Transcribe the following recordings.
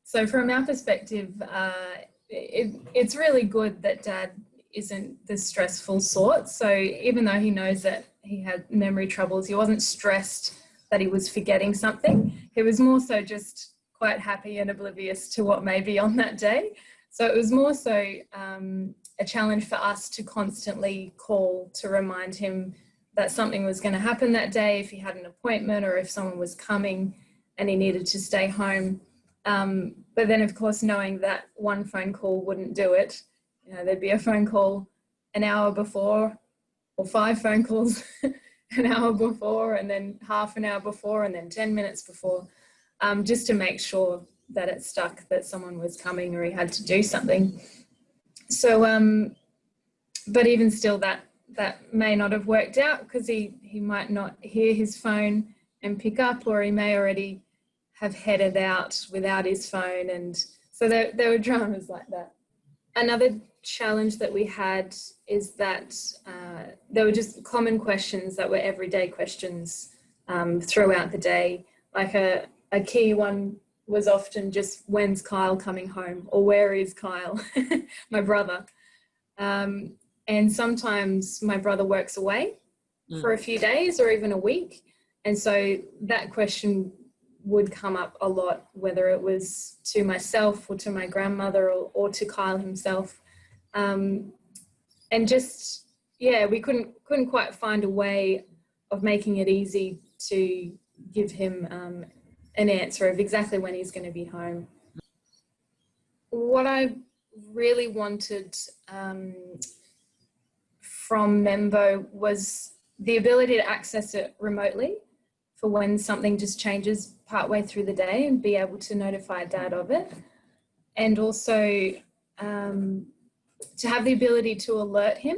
So from our perspective, it's really good that Dad isn't the stressful sort. So even though he knows that he had memory troubles, he wasn't stressed that he was forgetting something. He was more so just quite happy and oblivious to what may be on that day. So it was more so a challenge for us to constantly call to remind him that something was going to happen that day, if he had an appointment or if someone was coming and he needed to stay home. But then, of course, knowing that one phone call wouldn't do it, you know, there'd be a phone call an hour before, or 5 phone calls an hour before, and then half an hour before, and then 10 minutes before, just to make sure that it stuck that someone was coming or he had to do something. So, but even still, that may not have worked out, because he might not hear his phone and pick up, or he may already have headed out without his phone. And so there were dramas like that. Another challenge that we had is that there were just common questions that were everyday questions throughout the day. Like a key one was often just, when's Kyle coming home? Or where is Kyle? My brother. And sometimes my brother works away for a few days or even a week. And so that question would come up a lot, whether it was to myself or to my grandmother or to Kyle himself. And just, yeah, we couldn't quite find a way of making it easy to give him an answer of exactly when he's going to be home. What I really wanted from Membo was the ability to access it remotely for when something just changes partway through the day, and be able to notify Dad of it. And also to have the ability to alert him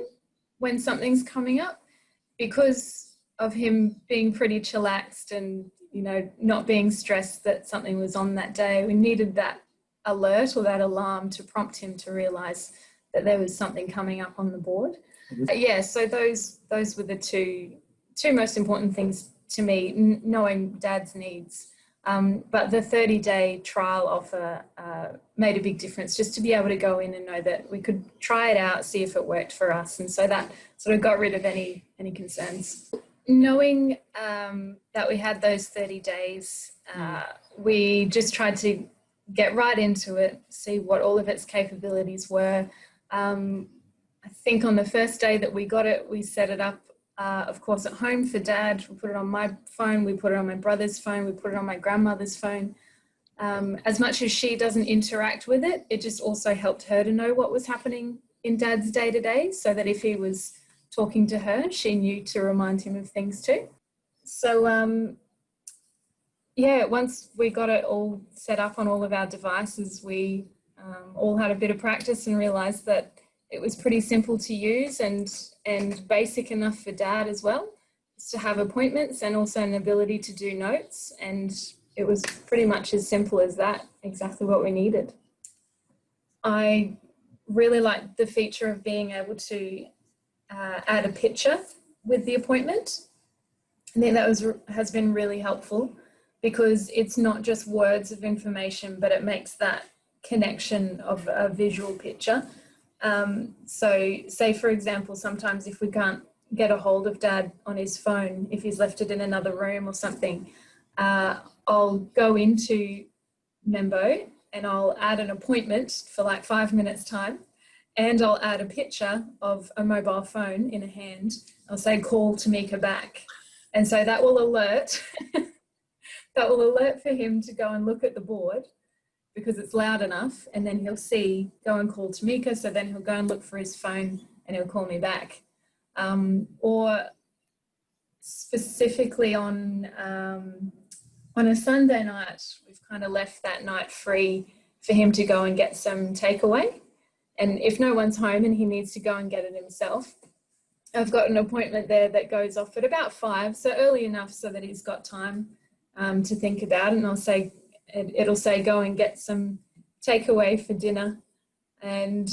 when something's coming up, because of him being pretty chillaxed and, you know, not being stressed that something was on that day. We needed that alert or that alarm to prompt him to realise that there was something coming up on the board. Yeah, so those were the two most important things to me, knowing Dad's needs. But the 30-day trial offer made a big difference, just to be able to go in and know that we could try it out, see if it worked for us. And so that sort of got rid of any concerns. Knowing that we had those 30 days, we just tried to get right into it, see what all of its capabilities were. I think on the first day that we got it, we set it up, of course, at home for Dad. We put it on my phone, we put it on my brother's phone, we put it on my grandmother's phone. As much as she doesn't interact with it, it just also helped her to know what was happening in Dad's day-to-day, so that if he was talking to her, she knew to remind him of things too. So, yeah, once we got it all set up on all of our devices, we all had a bit of practice and realised that it was pretty simple to use and basic enough for Dad as well, just to have appointments and also an ability to do notes. And it was pretty much as simple as that, exactly what we needed. I really liked the feature of being able to add a picture with the appointment. I think that has been really helpful, because it's not just words of information, but it makes that connection of a visual picture. So say, for example, sometimes if we can't get a hold of Dad on his phone, if he's left it in another room or something, I'll go into Membo and I'll add an appointment for like 5 minutes time, and I'll add a picture of a mobile phone in a hand. I'll say, call Tamika back. And so that will alert, for him to go and look at the board, because it's loud enough, and then he'll see, go and call Tamika, so then he'll go and look for his phone and he'll call me back. Or specifically on a Sunday night, we've kind of left that night free for him to go and get some takeaway. And if no one's home and he needs to go and get it himself, I've got an appointment there that goes off at about 5, so early enough so that he's got time to think about it. And it'll say, go and get some takeaway for dinner. And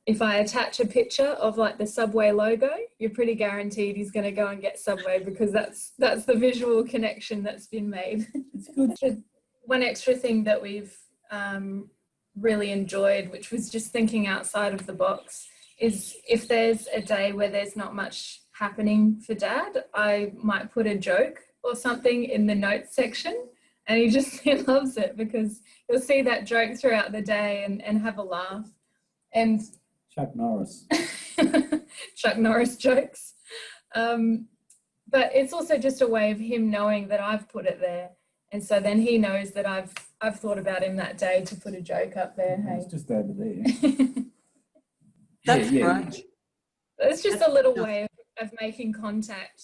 if I attach a picture of like the Subway logo, you're pretty guaranteed he's going to go and get Subway, because that's the visual connection that's been made. It's good. One extra thing that we've really enjoyed, which was just thinking outside of the box, is if there's a day where there's not much happening for Dad, I might put a joke or something in the notes section, and he loves it because he'll see that joke throughout the day and have a laugh. And Chuck Norris. Chuck Norris jokes. But it's also just a way of him knowing that I've put it there. And so then he knows that I've thought about him that day to put a joke up there. Hey. It's just over there. That's great. It's just a little way of making contact.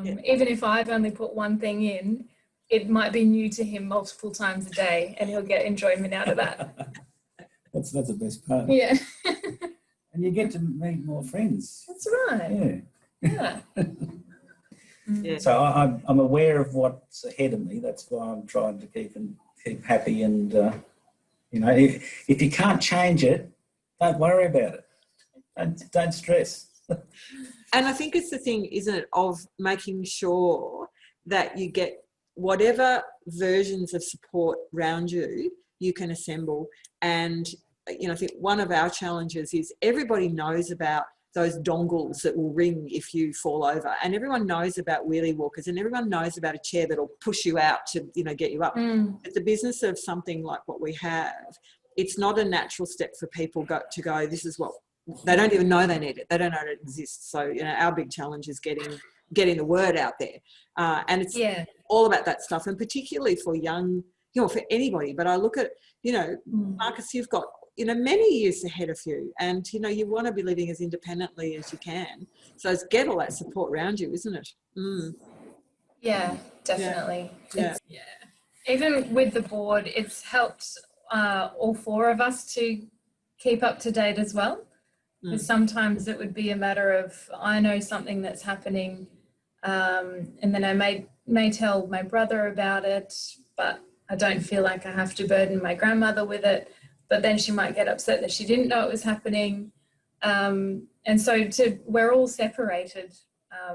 Even if I've only put one thing in, it might be new to him multiple times a day, and he'll get enjoyment out of that. That's the best part. Yeah. And you get to meet more friends. That's right. Yeah. Yeah. So I'm aware of what's ahead of me. That's why I'm trying to keep happy. And you know, if you can't change it, don't worry about it. Don't stress. And I think it's the thing, isn't it, of making sure that you get whatever versions of support around you you can assemble. And you know, I think one of our challenges is everybody knows about those dongles that will ring if you fall over, and everyone knows about wheelie walkers, and everyone knows about a chair that'll push you out to, you know, get you up. But the business of something like what we have, it's not a natural step for people to go, this is what, they don't even know they need it. They don't know it exists. So, you know, our big challenge is getting the word out there. And it's all about that stuff, and particularly for young, you know, for anybody. But I look at, you know, Marcus, you've got, you know, many years ahead of you, and, you know, you want to be living as independently as you can. So it's get all that support around you, isn't it? Yeah, definitely. Yeah. Even with the board, it's helped all four of us to keep up to date as well. Because sometimes it would be a matter of, I know something that's happening, and then I may tell my brother about it, but I don't feel like I have to burden my grandmother with it. But then she might get upset that she didn't know it was happening. And so we're all separated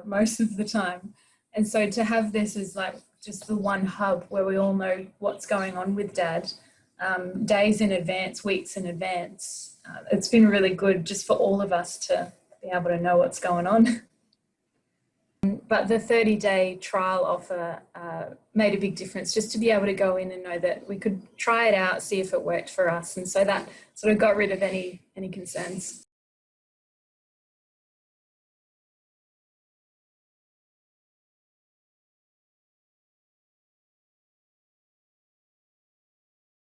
most of the time. And so to have this as like just the one hub where we all know what's going on with Dad, days in advance, weeks in advance, it's been really good just for all of us to be able to know what's going on. But the 30-day trial offer made a big difference, just to be able to go in and know that we could try it out, see if it worked for us. And so that sort of got rid of any concerns.